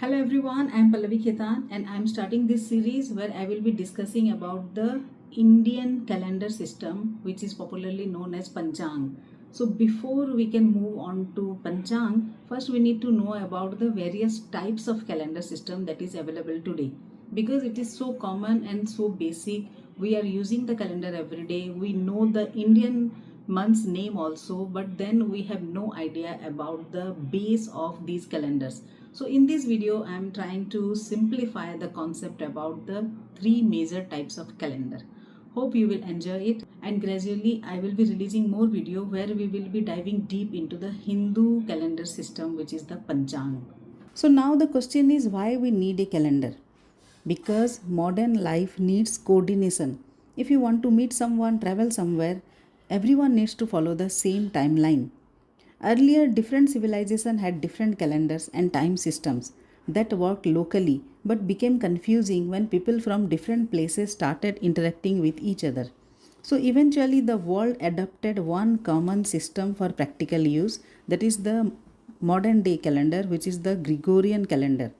Hello everyone, I am Pallavi Khetan and I am starting this series where I will be discussing about the Indian calendar system, which is popularly known as Panchang. So before we can move on to Panchang, first we need to know about the various types of calendar system that is available today. Because it is so common and so basic, we are using the calendar every day. We know the Indian month's name also, but then we have no idea about the base of these calendars. So in this video I am trying to simplify the concept about the three major types of calendar. Hope you will enjoy it, and gradually I will be releasing more video where we will be diving deep into the Hindu calendar system, which is the Panchang. So now the question is, why we need a calendar? Because modern life needs coordination. If you want to meet someone, travel somewhere, everyone needs to follow the same timeline. Earlier, different civilizations had different calendars and time systems that worked locally but became confusing when people from different places started interacting with each other. So eventually, the world adopted one common system for practical use, that is the modern day calendar, which is the Gregorian calendar.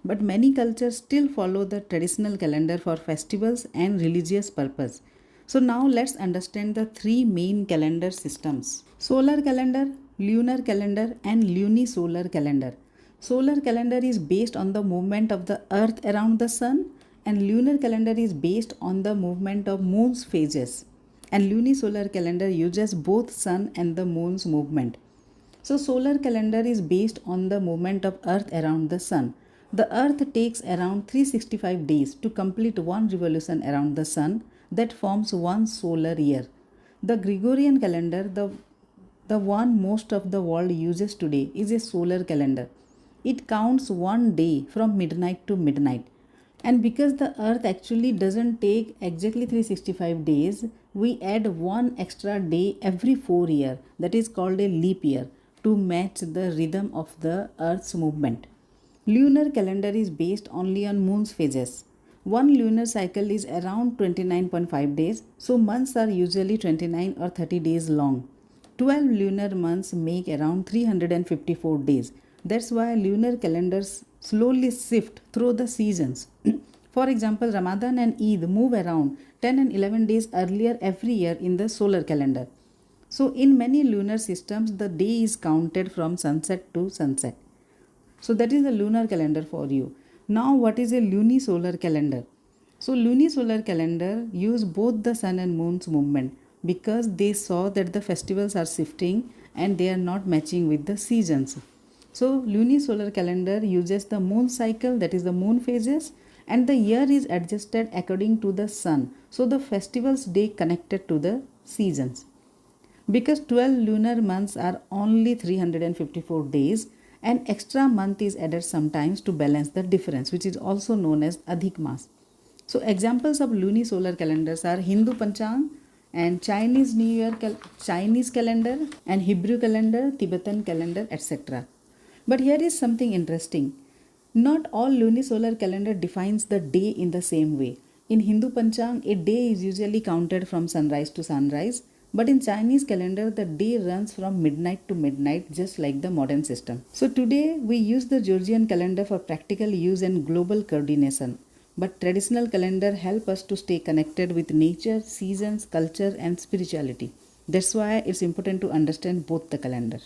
But many cultures still follow the traditional calendar for festivals and religious purpose. So now let's understand the three main calendar systems: solar calendar, lunar calendar, and lunisolar calendar. Solar calendar is based on the movement of the earth around the sun, and lunar calendar is based on the movement of moon's phases. And lunisolar calendar uses both sun and the moon's movement. So solar calendar is based on the movement of earth around the sun. The earth takes around 365 days to complete one revolution around the sun, that forms one solar year. The Gregorian calendar, the one most of the world uses today, is a solar calendar. It counts one day from midnight to midnight. And because the earth actually doesn't take exactly 365 days, we add one extra day every 4 years, that is called a leap year, to match the rhythm of the earth's movement. Lunar calendar is based only on moon's phases. One lunar cycle is around 29.5 days, so months are usually 29 or 30 days long. 12 lunar months make around 354 days. That's why lunar calendars slowly shift through the seasons. For example, Ramadan and Eid move around 10 and 11 days earlier every year in the solar calendar. So in many lunar systems, the day is counted from sunset to sunset. So that is the lunar calendar for you. Now what is a lunisolar calendar? So lunisolar calendar use both the sun and moon's movement because they saw that the festivals are shifting and they are not matching with the seasons. So lunisolar calendar uses the moon cycle, that is the moon phases, and the year is adjusted according to the sun. So the festivals day connected to the seasons. Because 12 lunar months are only 354 days, an extra month is added sometimes to balance the difference, which is also known as Adhik Mas. So examples of lunisolar calendars are Hindu Panchang and Chinese New Year Chinese calendar and Hebrew calendar, Tibetan calendar, etc. But here is something interesting. Not all lunisolar calendar defines the day in the same way. In Hindu Panchang, a day is usually counted from sunrise to sunrise, but in Chinese calendar, the day runs from midnight to midnight, just like the modern system. So today, we use the Georgian calendar for practical use and global coordination. But traditional calendar help us to stay connected with nature, seasons, culture, and spirituality. That's why it's important to understand both the calendar.